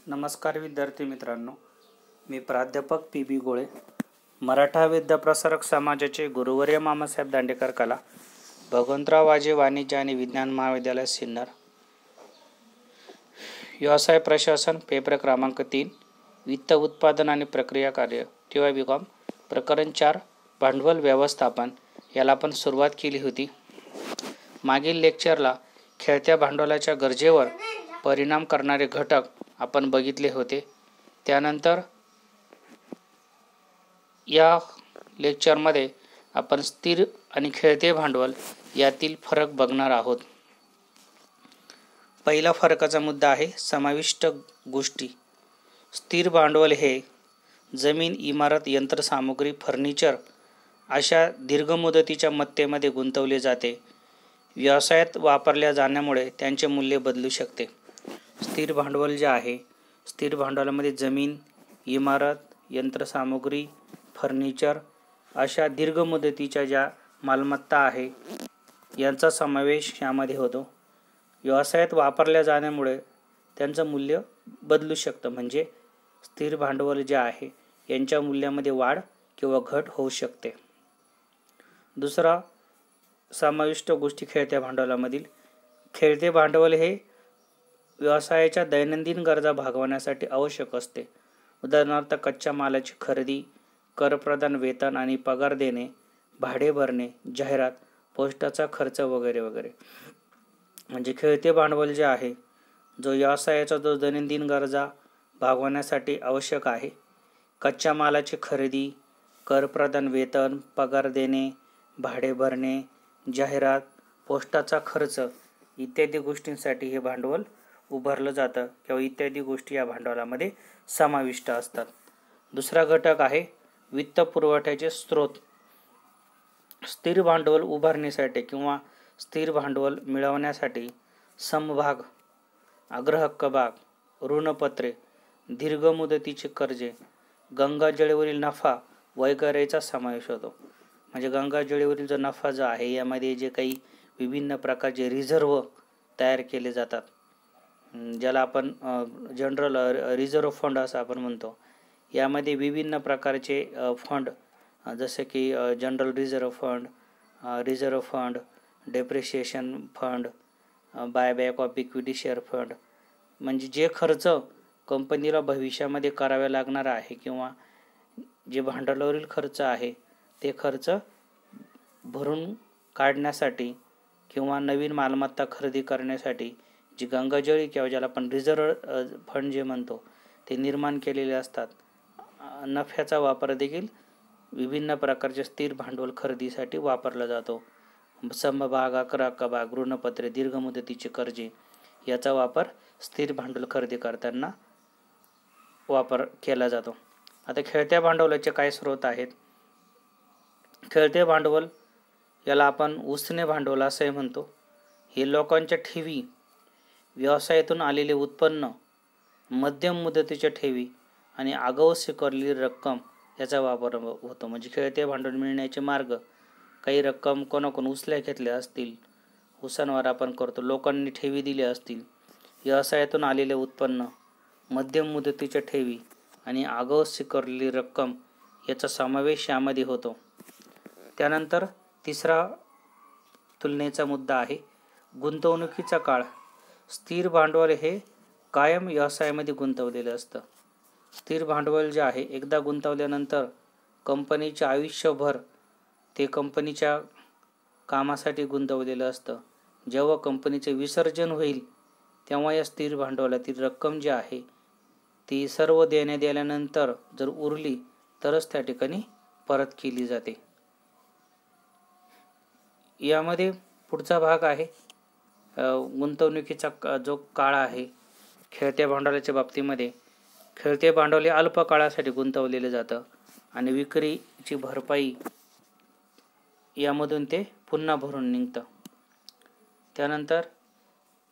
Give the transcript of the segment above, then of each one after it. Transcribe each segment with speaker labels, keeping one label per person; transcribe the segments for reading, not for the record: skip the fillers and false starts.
Speaker 1: नमस्कार विद्यार्थी मित्रांनो, मी प्राध्यापक पी.बी. गोळे, मराठा विद्याप्रसारक समाजाचे गुरुवर्य मामासाहेब दांडेकर कला, भगवंतराव वाजे वाणिज्य आणि विज्ञान महाविद्यालय सिन्नर, व्यवसाय प्रशासन, पेपर क्रमांक 3, वित्त उत्पादन आणि प्रक्रिया कार्य, TY.BCom, प्रकरण 4, भांडवल व्यवस्थापन याला आपण सुरुवात केली होती. मागील लेक्चरला खेळत्या भांडवलाच्या गरजेवर परिणाम करणारे घटक आपण बघितले होते. त्यानंतर या लेक्चरमध्ये आपण स्थिर आणि खेळते भांडवल यातील फरक बघणार आहोत. पहिला फरकाचा मुद्दा आहे समाविष्ट गोष्टी. स्थिर भांडवल हे जमीन, इमारत, यंत्रसामुग्री, फर्निचर अशा दीर्घ मुदतीच्या मत्तेमध्ये गुंतवले जाते. व्यवसायात वापरल्या जाण्यामुळे त्यांचे मूल्य बदलू शकते. स्थिर भांडवल जे आहे, स्थिर भांडवलामध्ये जमीन, इमारत, यंत्रसामुग्री, फर्निचर अशा दीर्घ मुदतीच्या ज्या मालमत्ता आहे यांचा समावेश यामध्ये होतो. व्यवसायात वापरल्या जाण्यामुळे त्यांचं मूल्य बदलू शकतं, म्हणजे स्थिर भांडवल जे आहे यांच्या मूल्यामध्ये वाढ किंवा घट होऊ शकते. दुसरा समाविष्ट गोष्टी खेळत्या भांडवलामधील. खेळते भांडवल हे व्यवसायाच्या दैनंदिन गरजा भागवण्यासाठी आवश्यक असते. उदाहरणार्थ कच्च्या मालाची खरेदी, करप्रदान, वेतन आणि पगार देणे, भाडे भरणे, जाहिरात, पोस्टाचा खर्च वगैरे वगैरे. म्हणजे खेळते भांडवल जे आहे जो व्यवसायाचा जो दैनंदिन गरजा भागवण्यासाठी आवश्यक आहे. कच्च्या मालाची खरेदी, करप्रदान, वेतन, पगार देणे, भाडे भरणे, जाहिरात, पोस्टाचा खर्च इत्यादी गोष्टींसाठी हे भांडवल उभारलं जातं किंवा इत्यादी गोष्टी या भांडवलामध्ये समाविष्ट असतात. दुसरा घटक आहे वित्त पुरवठ्याचे स्रोत. स्थिर भांडवल उभारणीसाठी किंवा स्थिर भांडवल मिळवण्यासाठी समभाग, अग्रहक्क भाग, ऋणपत्रे, दीर्घ मुदतीचे कर्जे, गंगाजळीवरील नफा वगैरेचा समावेश होतो. म्हणजे गंगाजळीवरील जो नफा जो आहे यामध्ये जे काही विभिन्न प्रकारचे रिझर्व तयार केले जातात, ज्याला आपण जनरल रिझर्व फंड असं आपण म्हणतो. यामध्ये विभिन्न प्रकारचे फंड जसे की general reserve fund, depreciation fund, buyback of equity share fund, म्हणजे जे खर्च कंपनीला भविष्यामध्ये करावे लागणार आहे किंवा जे भांडवलावरील खर्च आहे ते खर्च भरून काढण्यासाठी किंवा नवीन मालमत्ता खरेदी करण्यासाठी जी गंगाजळी किंवा ज्याला आपण रिझर्व फंड जे म्हणतो ते निर्माण केलेले असतात. नफ्याचा वापर देखील विभिन्न प्रकारचे स्थिर भांडवल खरेदीसाठी वापरला जातो. समभाग, अग्रहक्क भाग, ऋणपत्रे, दीर्घ मुदतीचे कर्जे याचा वापर स्थिर भांडवल खरेदी करताना वापर केला जातो. आता खेळत्या भांडवलाचे काय स्रोत आहेत? खेळते भांडवल याला आपण उसने भांडवल असंही म्हणतो. हे लोकांच्या ठेवी, व्यवसायातून आलेले उत्पन्न, मध्यम मुदतीच्या ठेवी आणि आगाऊ स्वीकारलेली रक्कम याचा वापर होतो. म्हणजे खेळते भांडवल मिळण्याचे मार्ग, काही रक्कम कोणाकडून उसल्या घेतल्या असतील, उसणवार आपण करतो, लोकांनी ठेवी दिल्या असतील, व्यवसायातून आलेले उत्पन्न, मध्यम मुदतीच्या ठेवी आणि आगाऊ स्वीकारलेली रक्कम याचा समावेश यामध्ये होतो. त्यानंतर तिसरा तुलनेचा मुद्दा आहे गुंतवणुकीचा काळ. स्थिर भांडवल हे कायम व्यवसायामध्ये गुंतवलेलं असतं. स्थिर भांडवल जे आहे एकदा गुंतवल्यानंतर कंपनीच्या आयुष्यभर ते कंपनीच्या कामासाठी गुंतवलेलं असतं. जेव्हा कंपनीचे विसर्जन होईल तेव्हा या स्थिर भांडवलातील रक्कम जी आहे ती सर्व देण्यात आल्यानंतर जर उरली तरच त्या ठिकाणी परत केली जाते. यामध्ये पुढचा भाग आहे गुंतवणुकीचा जो काळ आहे. खेळत्या भांडवलाच्या बाबतीमध्ये खेळते भांडवल हे अल्प काळासाठी गुंतवलेलं जातं आणि विक्रीची भरपाई यामधून ते पुन्हा भरून निघतं. त्यानंतर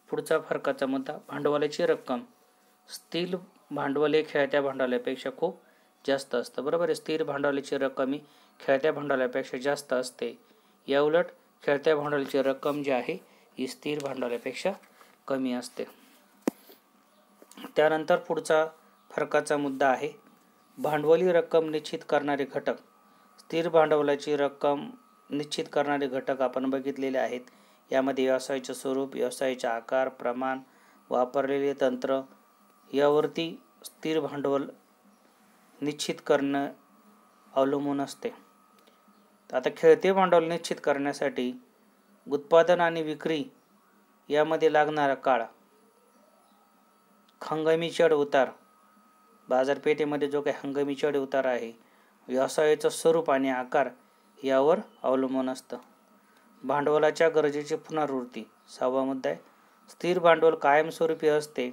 Speaker 1: पुढचा फरकाचा मुद्दा भांडवलाची रक्कम. स्थिर भांडवल हे खेळत्या भांडवलापेक्षा खूप जास्त असतं. बरोबर आहे, स्थिर भांडवलाची रक्कम ही खेळत्या भांडवलापेक्षा जास्त असते. याउलट खेळत्या भांडवलाची रक्कम जी आहे ही स्थिर भांडवलापेक्षा कमी असते. त्यानंतर पुढचा फरकाचा मुद्दा आहे भांडवली रक्कम निश्चित करणारे घटक. स्थिर भांडवलाची रक्कम निश्चित करणारे घटक आपण बघितलेले आहेत. यामध्ये व्यवसायाचे स्वरूप, व्यवसायाचे आकार, प्रमाण, वापरलेले तंत्र यावरती स्थिर भांडवल निश्चित करणं अवलंबून असते. आता खेळते भांडवल निश्चित करण्यासाठी उत्पादन आणि विक्री यामध्ये लागणारा काळ, हंगामी चढ उतार, बाजारपेठेमध्ये जो काही हंगामी चढ उतार आहे, व्यवसायाचं स्वरूप आणि आकार यावर अवलंबून असतं. भांडवलाच्या गरजेची पुनरावृत्ती. 6वा मुद्दा आहे स्थिर भांडवल कायमस्वरूपी असते,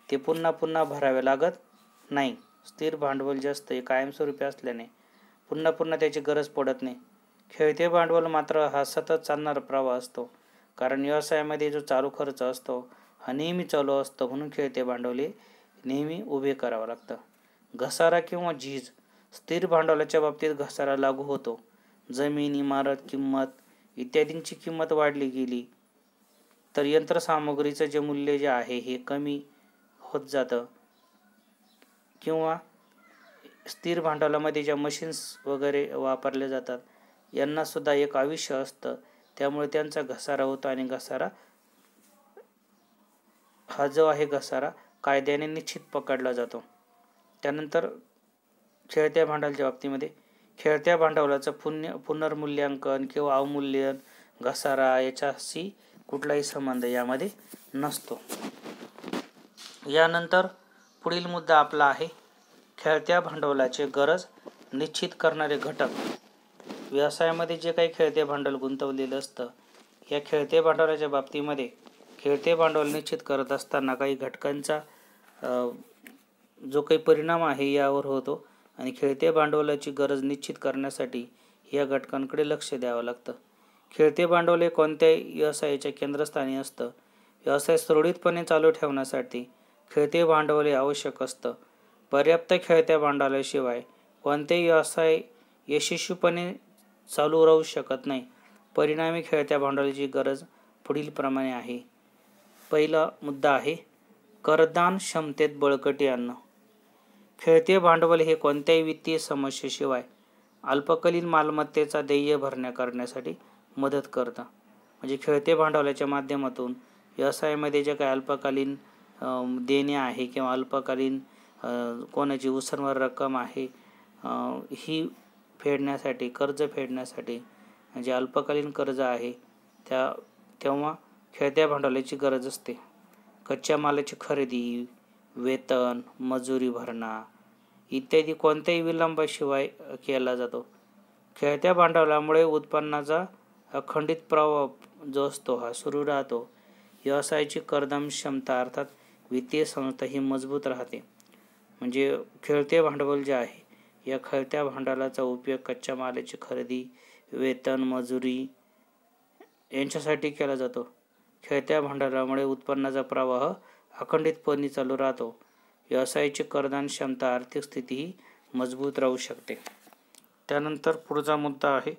Speaker 1: ते पुन्हा पुन्हा भरावे लागत नाही. स्थिर भांडवल जे असतं हे कायमस्वरूपी असल्याने पुन्हा पुन्हा त्याची गरज पडत नाही. खेळते भांडवल मात्र हा सतत चालणारा प्रवाह असतो, कारण व्यवसायामध्ये जो चालू खर्च असतो हा नेहमी चालू असतो, म्हणून खेळते भांडवल नेहमी उभे करावं लागतं. घसारा किंवा झीज. स्थिर भांडवलाच्या बाबतीत घसारा लागू होतो. जमीन, इमारत, किंमत इत्यादींची किंमत वाढली गेली तर यंत्रसामुग्रीचं जे मूल्य जे आहे हे कमी होत जातं, किंवा स्थिर भांडवलामध्ये ज्या मशीन्स वगैरे वापरले जातात यांना सुद्धा एक आयुष्य असतं, त्यामुळे त्यांचा घसारा होतो आणि घसारा हा जो आहे घसारा कायद्याने निश्चित पकडला जातो. त्यानंतर खेळत्या भांडवलाच्या बाबतीमध्ये खेळत्या भांडवलाचं पुनर्मूल्यांकन किंवा अवमूल्यन, घसारा याच्याशी कुठलाही संबंध यामध्ये नसतो. यानंतर पुढील मुद्दा आपला आहे खेळत्या भांडवलाचे गरज निश्चित करणारे घटक. व्यवसायामध्ये जे काही खेळते भांडवल गुंतवलेलं असतं, या खेळते भांडवलाच्या बाबतीमध्ये खेळते भांडवल निश्चित करत असताना काही घटकांचा जो काही परिणाम आहे यावर होतो आणि खेळते भांडवलाची गरज निश्चित करण्यासाठी या घटकांकडे लक्ष द्यावं लागतं. खेळते भांडवल हे कोणत्याही व्यवसायाच्या केंद्रस्थानी असतं. व्यवसाय सुरळीतपणे चालू ठेवण्यासाठी खेळते भांडवल हे आवश्यक असतं. पर्याप्त खेळत्या भांडवलाशिवाय कोणतेही व्यवसाय यशस्वीपणे चालू राहू शकत नाही. परिणामी खेळत्या भांडवलाची गरज पुढीलप्रमाणे आहे. पहिला मुद्दा आहे करदान क्षमतेत बळकटी आणणं. खेळते भांडवल हे कोणत्याही वित्तीय समस्येशिवाय अल्पकालीन मालमत्तेचा देय भरण्या करण्यासाठी मदत करतं. म्हणजे खेळते भांडवलाच्या माध्यमातून व्यवसायामध्ये जे काही अल्पकालीन देणे आहे किंवा अल्पकालीन कोणाची उसनवर रक्कम आहे ही फेडण्यासाठी, कर्ज फेडण्यासाठी, जे अल्पकालीन कर्ज आहे तेव्हा खेळत्या भांडवलाची गरज असते. कच्च्या मालाची खरेदी, वेतन, मजुरी भरणा इत्यादी कोणत्याही विलंबाशिवाय केला जातो. खेळत्या भांडवलामुळे उत्पन्नाचा अखंडित प्रवाह जो असतो हा सुरू राहतो. व्यवसायाची करदान क्षमता अर्थात वित्तीय संस्था ही मजबूत राहते. म्हणजे खेळते भांडवल जे आहे या खेळत्या भांडवलाचा उपयोग कच्च्या मालाची खरेदी, वेतन, मजुरी यांच्यासाठी केला जातो. खेळत्या भांडवलामुळे उत्पन्नाचा प्रवाह अखंडितपणे चालू राहतो. व्यवसायाची करदान क्षमता, आर्थिक स्थिती ही मजबूत राहू शकते. त्यानंतर पुढचा मुद्दा आहे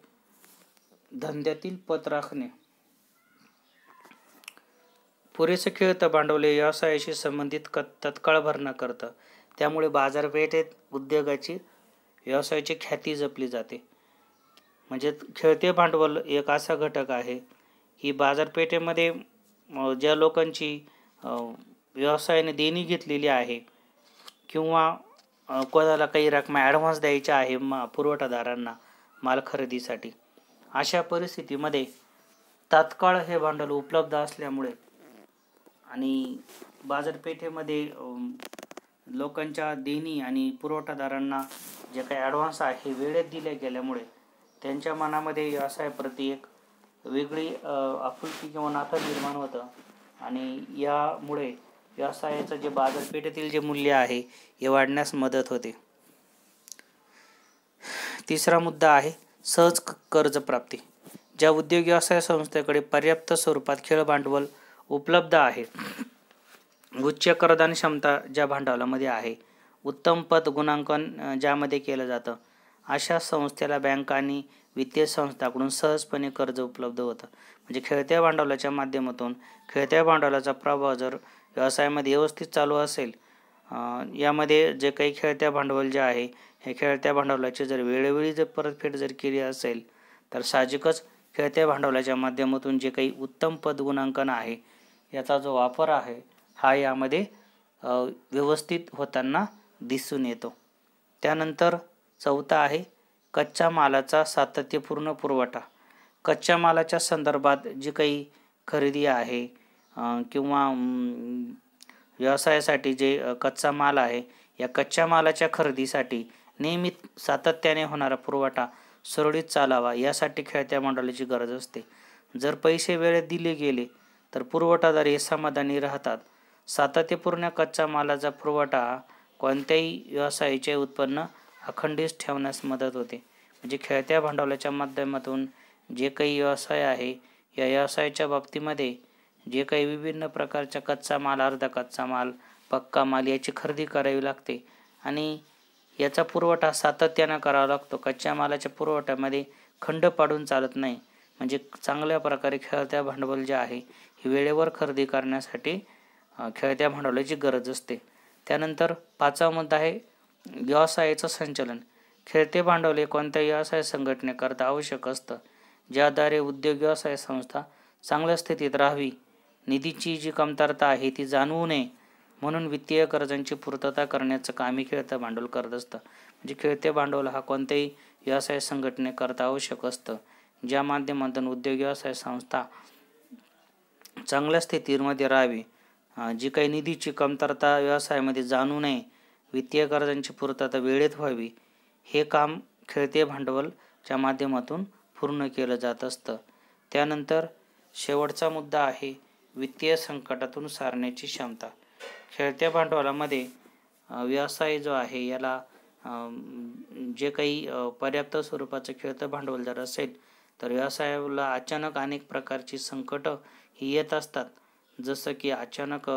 Speaker 1: धंद्यातील पत राखणे. पुरेसे खेळतं भांडवल व्यवसायाशी संबंधित तत्काळ भरणा करतं. त्यामुळे बाजारपेठेत उद्योगाची व्यवसायाची ख्याती जपली जाते. म्हणजे खेळते भांडवल एक असा घटक आहे की बाजारपेठेमध्ये ज्या लोकांची व्यवसायाने देणी घेतलेली आहे किंवा कोणाला काही रक्कम ॲडव्हान्स द्यायच्या आहे पुरवठादारांना माल खरेदीसाठी, अशा परिस्थितीमध्ये तात्काळ हे भांडवल उपलब्ध असल्यामुळे आणि बाजारपेठेमध्ये लोकांच्या देणी आणि पुरवठादारांना जे काही ॲडव्हान्स आहे वेळेत दिल्या गेल्यामुळे त्यांच्या मनामध्ये व्यवसायाप्रती एक वेगळी आपुलकी किंवा नातं निर्माण होतं आणि यामुळे व्यवसायाचं जे बाजारपेठेतील जे मूल्य आहे हे वाढण्यास मदत होते. तिसरा मुद्दा आहे सहज कर्ज प्राप्ती. ज्या उद्योग व्यवसाय संस्थेकडे पर्याप्त स्वरूपात खेळ भांडवल उपलब्ध आहे, उच्च करदान क्षमता ज्या भांडवलामध्ये आहे, उत्तम पत गुणांकन ज्यामध्ये केलं जातं, अशा संस्थेला बँका आणि वित्तीय संस्थांकडून सहजपणे कर्ज उपलब्ध होतं. म्हणजे खेळत्या भांडवलाच्या माध्यमातून खेळत्या भांडवलाचा प्रभाव जर व्यवसायामध्ये व्यवस्थित चालू असेल यामध्ये जे काही खेळत्या भांडवल जे आहे हे खेळत्या भांडवलाची जर वेळोवेळी जर परतफेड जर केली असेल तर साहजिकच खेळत्या भांडवलाच्या माध्यमातून जे काही उत्तम पतगुणांकन आहे याचा जो वापर आहे हा यामध्ये व्यवस्थित होताना दिसून येतो. त्यानंतर चौथा आहे कच्च्या मालाचा सातत्यपूर्ण पुरवठा. कच्च्या मालाच्या संदर्भात जी काही खरेदी आहे किंवा व्यवसायासाठी जे कच्चा माल आहे या कच्च्या मालाच्या खरेदीसाठी नियमित सातत्याने होणारा पुरवठा सुरळीत चालावा यासाठी खेळत्या भांडवलाची गरज असते. जर पैसे वेळेत दिले गेले तर पुरवठादार हे समाधानी राहतात. सातत्यपूर्ण कच्च्या मालाचा पुरवठा कोणत्याही व्यवसायाचे उत्पन्न अखंडित ठेवण्यास मदत होते. म्हणजे खेळत्या भांडवलाच्या माध्यमातून जे काही व्यवसाय आहे या व्यवसायाच्या बाबतीमध्ये जे काही विभिन्न प्रकारचा कच्चा माल, अर्धा कच्चा माल, पक्का माल याची खरेदी करावी लागते आणि याचा पुरवठा सातत्यानं करावा लागतो. कच्च्या मालाच्या पुरवठ्यामध्ये खंड पाडून चालत नाही. म्हणजे चांगल्या प्रकारे खेळत्या भांडवल जे आहे हे वेळेवर खरेदी करण्यासाठी खेळत्या भांडवलाची गरज असते. त्यानंतर पाचवा मुद्दा आहे व्यवसायाचं संचालन. खेळते भांडवल हे कोणत्याही व्यवसाय संघटनेकरता आवश्यक असतं, ज्याद्वारे उद्योग व्यवसाय संस्था चांगल्या स्थितीत राहावी. निधीची जी कमतरता आहे ती जाणवू नये म्हणून वित्तीय गरजांची पूर्तता करण्याचं कामही खेळतं भांडवल करत असतं. म्हणजे खेळते भांडवल हा कोणत्याही व्यवसाय संघटनेकरता आवश्यक असतं, ज्या माध्यमातून उद्योग व्यवसाय संस्था चांगल्या स्थितीमध्ये राहावी. जी काही निधीची कमतरता व्यवसायामध्ये जाणवू नये, वित्तीय गरजांची पूर्तता वेळेत व्हावी, हे काम खेळते भांडवलच्या माध्यमातून पूर्ण केलं जात असतं. त्यानंतर शेवटचा मुद्दा आहे वित्तीय संकटातून सारण्याची क्षमता. खेळत्या भांडवलामध्ये व्यवसाय जो आहे याला जे काही पर्याप्त स्वरूपाचं खेळतं भांडवल जर असेल तर व्यवसायाला अचानक अनेक प्रकारची संकटं ही येत असतात. जसं की अचानक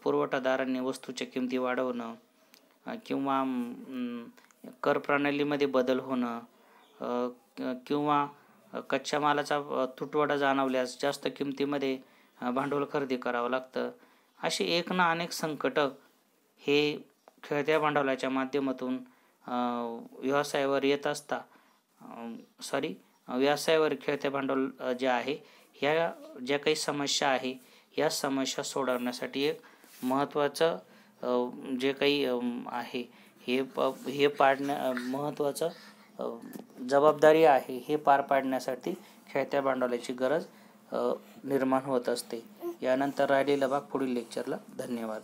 Speaker 1: पुरवठादारांनी वस्तूच्या किमती वाढवणं किंवा कर प्रणालीमध्ये बदल होणं किंवा कच्च्या मालाचा तुटवडा जाणवल्यास जास्त किमतीमध्ये भांडवल खरेदी करावं लागतं. अशी एक ना अनेक संकटं हे खेळत्या भांडवलाच्या माध्यमातून व्यवसायावर येत असतात. व्यवसायावर खेळत्या भांडवल जे आहे ह्या ज्या काही समस्या आहे या समस्या सोडवण्यासाठी एक महत्त्वाचं जे काही आहे हे महत्त्वाचं जबाबदारी आहे हे पार पाडण्यासाठी खेळत्या भांडवलाची गरज निर्माण होत असते. यानंतर राहिलेला भाग पुढील लेक्चरला. धन्यवाद.